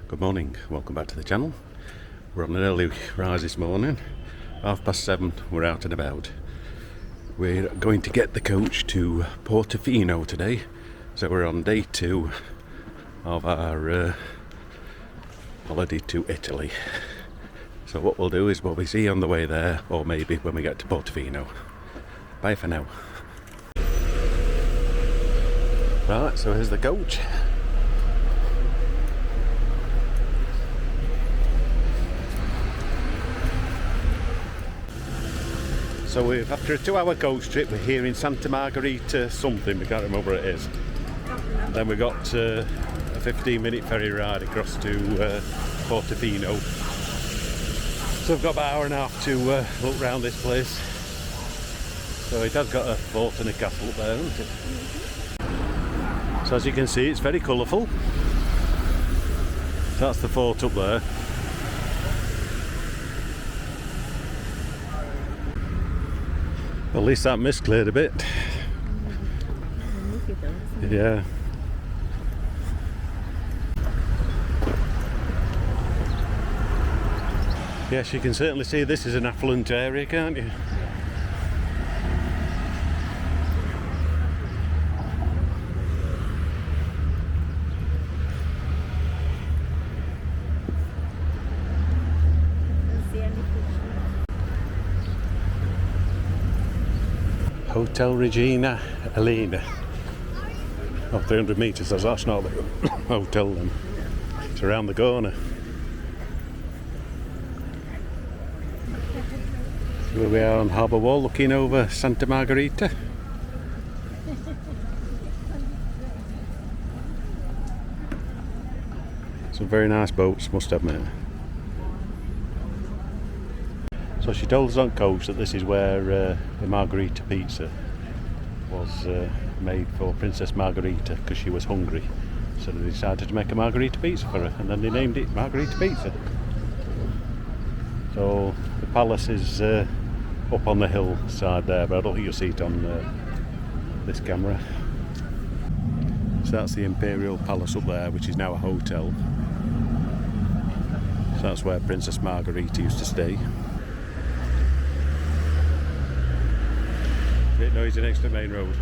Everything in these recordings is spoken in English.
Good morning, welcome back to the channel. We're on an early rise this morning, 7:30, we're out and about. We're going to get the coach to Portofino today, so we're on day 2 of our holiday to Italy. So what we'll do is we'll be see you on the way there, or maybe when we get to Portofino. Bye for now. Right, so here's the coach. So after a 2-hour coach trip, we're here in Santa Margherita something, we can't remember what it is. Then we got a 15-minute ferry ride across to Portofino. So we've got about an hour and a half to look round this place. So it has got a fort and a castle up there, hasn't it? So as you can see, it's very colourful. So that's the fort up there. At least that mist cleared a bit. Yeah. Yes, you can certainly see this is an affluent area, can't you? Hotel Regina Elena. Oh, 300 metres, that's not the hotel then. It's around the corner. So here we are on Harbour Wall looking over Santa Margherita. Some very nice boats, must admit. So she told us on coach that this is where the Margherita pizza was made for Princess Margherita because she was hungry. So they decided to make a Margherita pizza for her, and then they named it Margherita Pizza. So the palace is up on the hillside there, but I don't think you'll see it on this camera. So that's the Imperial Palace up there, which is now a hotel. So that's where Princess Margherita used to stay. Bit noisy next to the main road.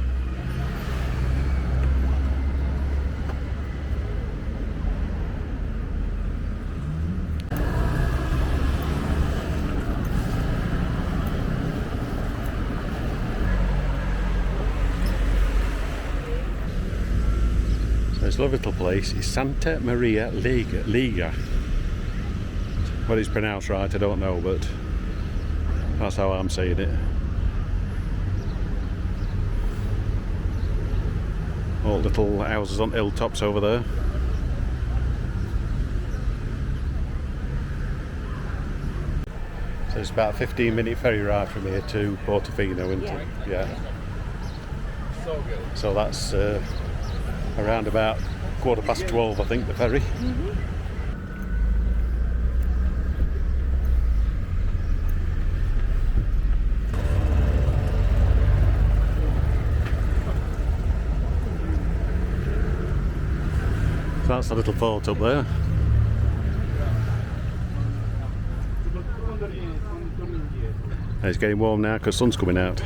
So this lovely little place is Santa Margherita Ligure. What it's pronounced right, I don't know, but that's how I'm saying it. All little houses on hilltops over there. So it's about a 15-minute ferry ride from here to Portofino, isn't it? Yeah. So that's around about 12:15, I think, the ferry. That's the little fort up there. And it's getting warm now because the sun's coming out.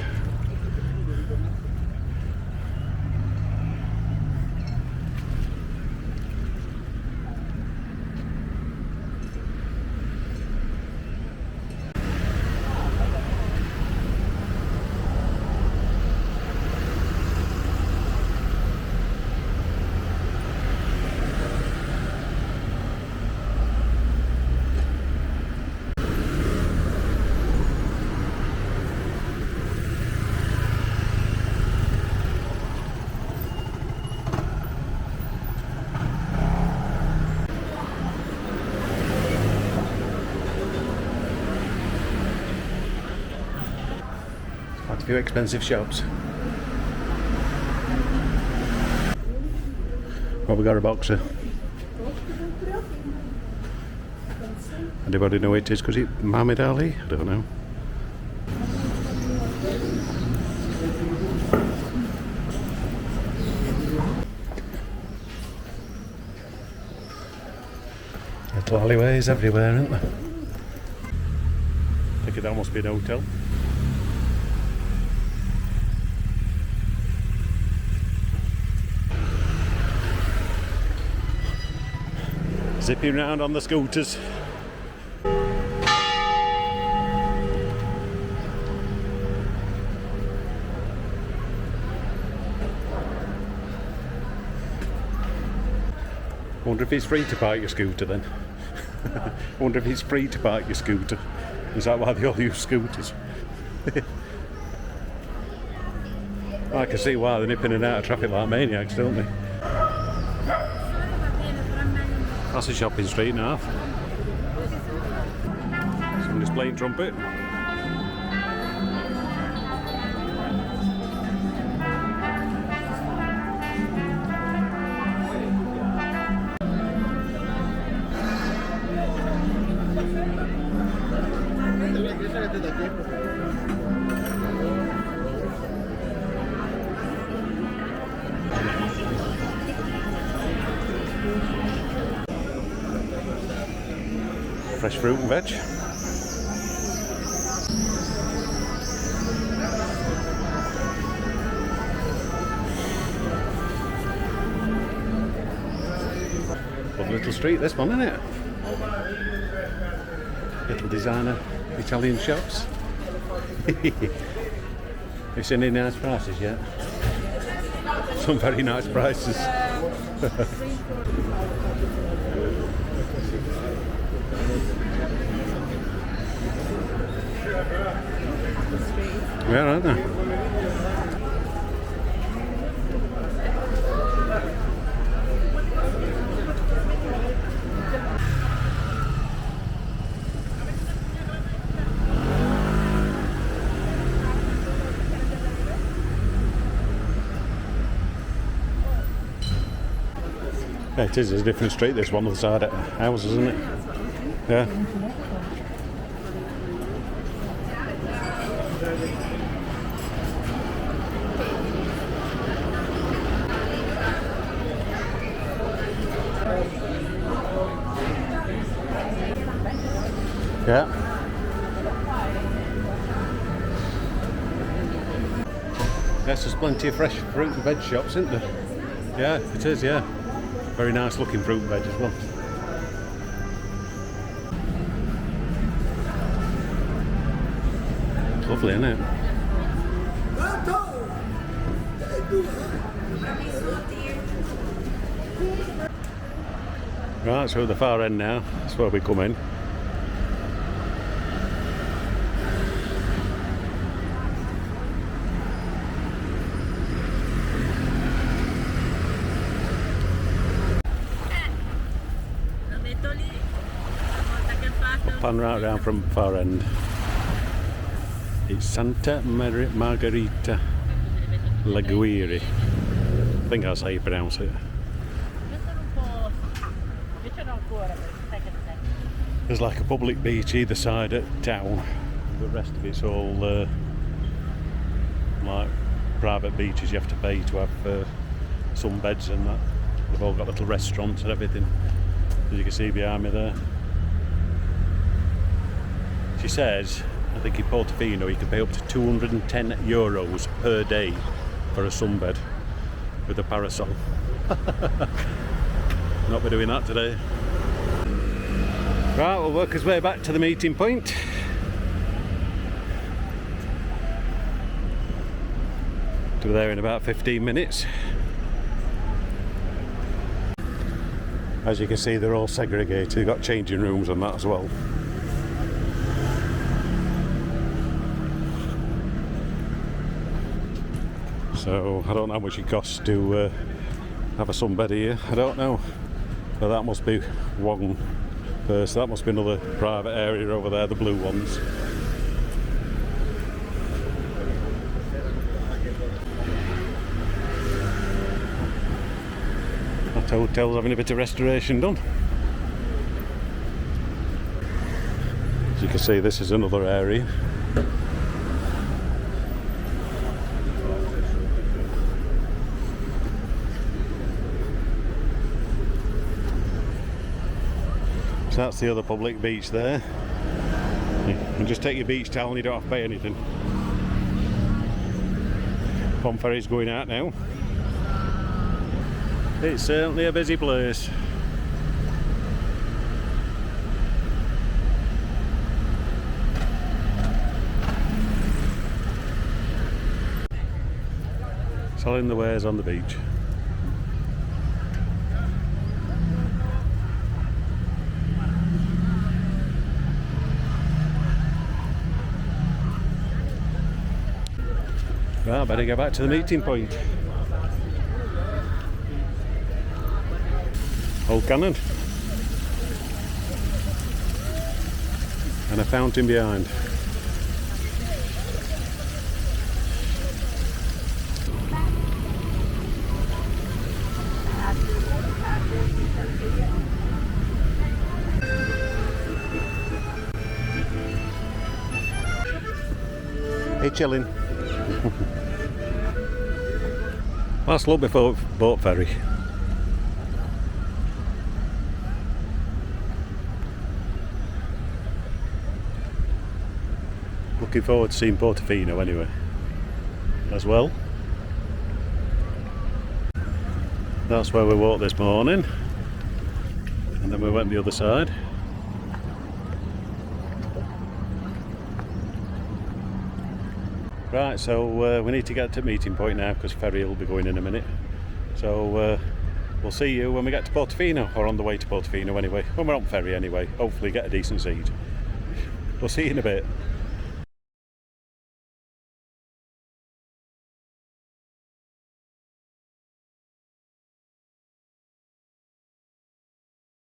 Quite a few expensive shops. Well, we got a boxer. Anybody know who it is? Because it's Muhammad Ali? I don't know. Little alleyways everywhere, aren't there? I think that must be an hotel. Zipping round on the scooters. Wonder if it's free to park your scooter then. Wonder if it's free to park your scooter. Is that why they all use scooters? I can see why they're nipping in and out of traffic like maniacs, don't they? That's a shopping street now. Somebody's playing trumpet. Fresh fruit and veg. Lovely little street, this one, isn't it? Little designer Italian shops. You seen any nice prices yet? Some very nice prices. Where are they? Yeah, it is a different street, this one on the side of houses, isn't it? Yeah. Yeah. Yes, there's plenty of fresh fruit and veg shops, isn't there? Yeah, it is, yeah. Very nice looking fruit and veg as well. Lovely, isn't it? Right, so at the far end now, that's where we come in. Pan right around from the far end. It's Santa Margherita Ligure. I think that's how you pronounce it. There's like a public beach either side at town. The rest of it's all like private beaches you have to pay to have sunbeds and that. They've all got little restaurants and everything, as you can see behind me there. She says, I think in Portofino you can pay up to €210 per day for a sunbed with a parasol. Not be doing that today. Right, we'll work his way back to the meeting point. To be there in about 15 minutes. As you can see, they're all segregated. They've got changing rooms and that as well. So I don't know how much it costs to have a sunbed here. I don't know, but that must be one person. That must be another private area over there, the blue ones. That hotel's having a bit of restoration done. As you can see, this is another area. So that's the other public beach there. You can just take your beach towel and you don't have to pay anything. Pond ferry's going out now. It's certainly a busy place. Selling the wares on the beach. Right, I better go back to the meeting point. Old cannon. And a fountain behind. Hey, chilling. Last look before boat ferry. Looking forward to seeing Portofino anyway, as well. That's where we walked this morning, and then we went the other side. Right, so we need to get to meeting point now because ferry will be going in a minute. So we'll see you when we get to Portofino, or on the way to Portofino anyway. When we're on ferry anyway, hopefully get a decent seat. We'll see you in a bit.